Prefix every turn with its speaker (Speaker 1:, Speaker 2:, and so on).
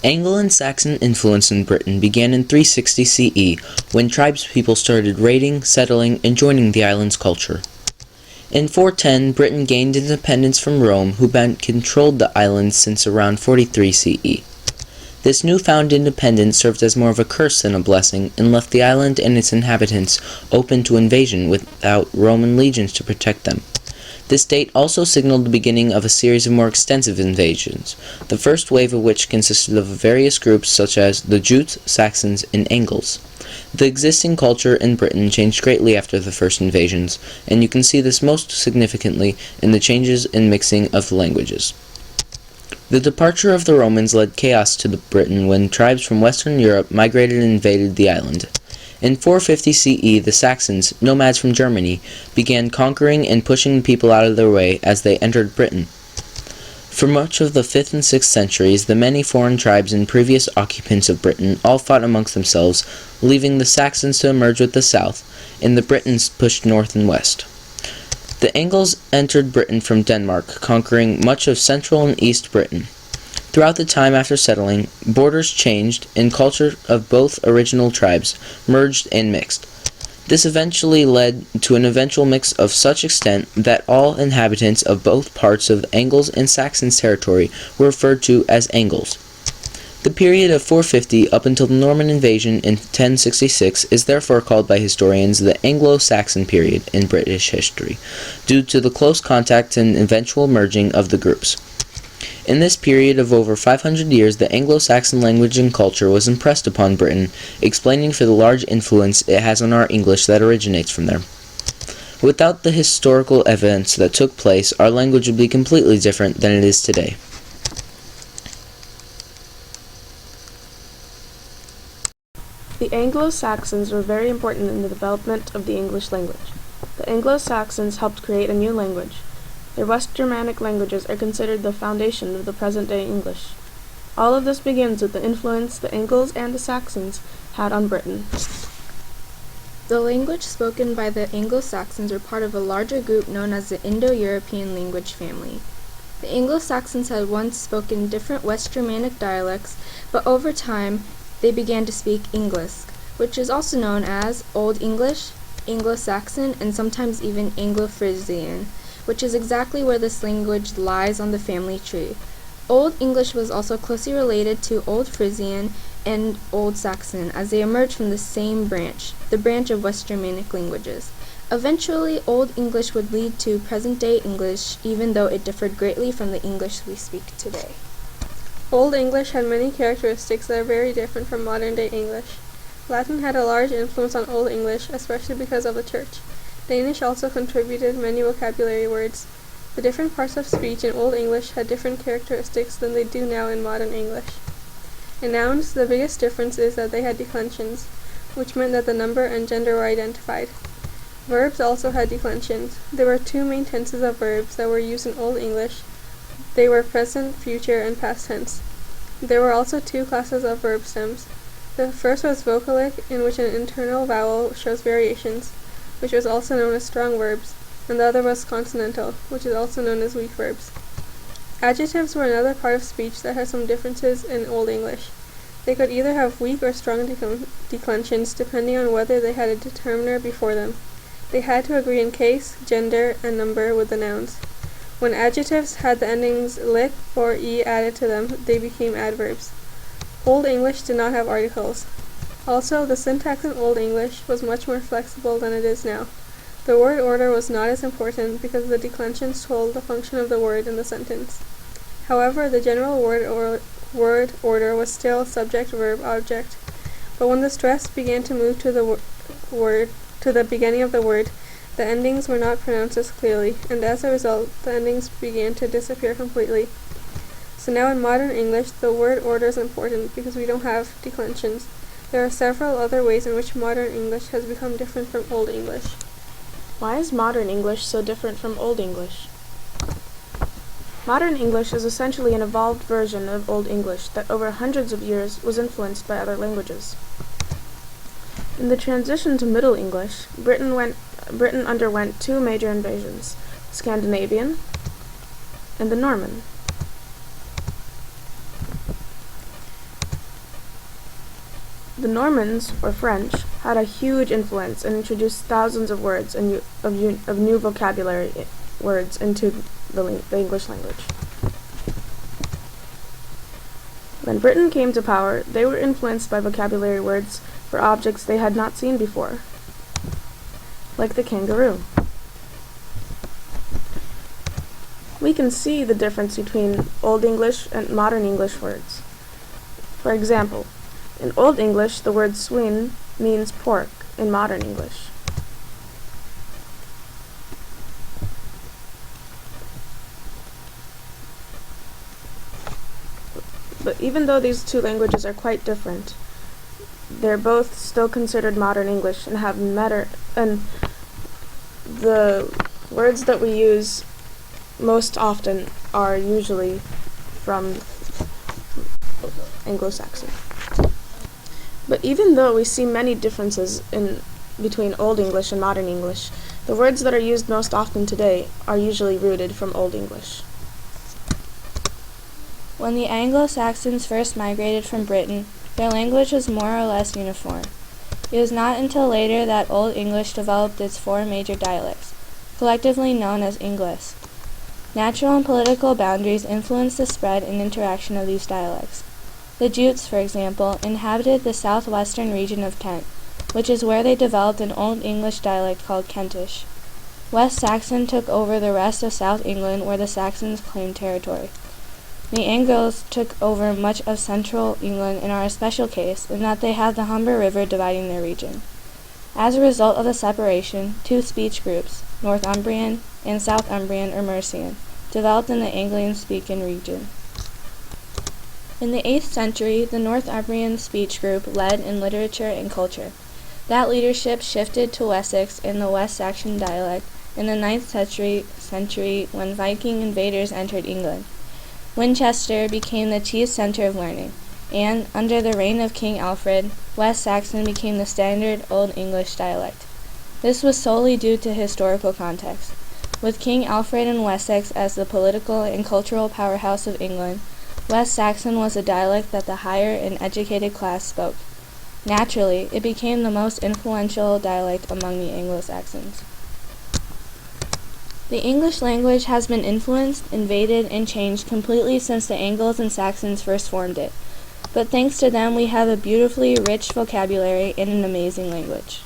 Speaker 1: Anglo and Saxon influence in Britain began in 360 CE, when tribespeople started raiding, settling, and joining the island's culture. In 410, Britain gained independence from Rome, who had controlled the island since around 43 CE. This newfound independence served as more of a curse than a blessing, and left the island and its inhabitants open to invasion without Roman legions to protect them. This date also signaled the beginning of a series of more extensive invasions, the first wave of which consisted of various groups such as the Jutes, Saxons, and Angles. The existing culture in Britain changed greatly after the first invasions, and you can see this most significantly in the changes in mixing of the languages. The departure of the Romans led chaos to Britain when tribes from Western Europe migrated and invaded the island. In 450 CE, the Saxons, nomads from Germany, began conquering and pushing the people out of their way as they entered Britain. For much of the 5th and 6th centuries, the many foreign tribes and previous occupants of Britain all fought amongst themselves, leaving the Saxons to emerge with the south, and the Britons pushed north and west. The Angles entered Britain from Denmark, conquering much of central and east Britain. Throughout the time after settling, borders changed, and culture of both original tribes merged and mixed. This eventually led to an eventual mix of such extent that all inhabitants of both parts of Angles and Saxons territory were referred to as Angles. The period of 450 up until the Norman invasion in 1066 is therefore called by historians the Anglo-Saxon period in British history, due to the close contact and eventual merging of the groups. In this period of over 500 years, the Anglo-Saxon language and culture was impressed upon Britain, explaining for the large influence it has on our English that originates from there. Without the historical events that took place, our language would be completely different than it is today.
Speaker 2: The Anglo-Saxons were very important in the development of the English language. The Anglo-Saxons helped create a new language. Their West Germanic languages are considered the foundation of the present-day English. All of this begins with the influence the Angles and the Saxons had on Britain.
Speaker 3: The language spoken by the Anglo-Saxons were part of a larger group known as the Indo-European language family. The Anglo-Saxons had once spoken different West Germanic dialects, but over time they began to speak English, which is also known as Old English, Anglo-Saxon, and sometimes even Anglo-Frisian, which is exactly where this language lies on the family tree. Old English was also closely related to Old Frisian and Old Saxon, as they emerged from the same branch, the branch of West Germanic languages. Eventually, Old English would lead to present-day English, even though it differed greatly from the English we speak today.
Speaker 4: Old English had many characteristics that are very different from modern-day English. Latin had a large influence on Old English, especially because of the Church. Danish also contributed many vocabulary words. The different parts of speech in Old English had different characteristics than they do now in modern English. In nouns, the biggest difference is that they had declensions, which meant that the number and gender were identified. Verbs also had declensions. There were two main tenses of verbs that were used in Old English. They were present, future, and past tense. There were also two classes of verb stems. The first was vocalic, in which an internal vowel shows variations, which was also known as strong verbs, and the other was consonantal, which is also known as weak verbs. Adjectives were another part of speech that had some differences in Old English. They could either have weak or strong declensions depending on whether they had a determiner before them. They had to agree in case, gender, and number with the nouns. When adjectives had the endings lik or e added to them, they became adverbs. Old English did not have articles. Also, the syntax in Old English was much more flexible than it is now. The word order was not as important because the declensions told the function of the word in the sentence. However, the general word order was still subject, verb, object. But when the stress began to move to the beginning of the word, the endings were not pronounced as clearly, and as a result, the endings began to disappear completely. So now in modern English, the word order is important because we don't have declensions. There are several other ways in which modern English has become different from Old English.
Speaker 2: Why is modern English so different from Old English? Modern English is essentially an evolved version of Old English that over hundreds of years was influenced by other languages. In the transition to Middle English, Britain underwent two major invasions, the Scandinavian and the Norman. The Normans, or French, had a huge influence and introduced thousands of words and of new vocabulary words into the English language. When Britain came to power, they were influenced by vocabulary words for objects they had not seen before, like the kangaroo. We can see the difference between Old English and Modern English words. For example, in Old English, the word swin means pork in Modern English. But even though these two languages are quite different, they're both still considered Modern English and and the words that we use most often are usually from Anglo-Saxon. But even though we see many differences between Old English and Modern English, the words that are used most often today are usually rooted from Old English.
Speaker 3: When the Anglo-Saxons first migrated from Britain, their language was more or less uniform. It was not until later that Old English developed its four major dialects, collectively known as English. Natural and political boundaries influenced the spread and interaction of these dialects. The Jutes, for example, inhabited the southwestern region of Kent, which is where they developed an Old English dialect called Kentish. West Saxon took over the rest of South England where the Saxons claimed territory. The Angles took over much of central England and are a special case in that they have the Humber River dividing their region. As a result of the separation, two speech groups, Northumbrian and Southumbrian or Mercian, developed in the Anglian-speaking region. In the 8th century, the Northumbrian speech group led in literature and culture. That leadership shifted to Wessex and the West Saxon dialect in the 9th century when Viking invaders entered England. Winchester became the chief center of learning, and, under the reign of King Alfred, West Saxon became the standard Old English dialect. This was solely due to historical context. With King Alfred and Wessex as the political and cultural powerhouse of England, West Saxon was a dialect that the higher and educated class spoke. Naturally, it became the most influential dialect among the Anglo-Saxons. The English language has been influenced, invaded, and changed completely since the Angles and Saxons first formed it. But thanks to them, we have a beautifully rich vocabulary and an amazing language.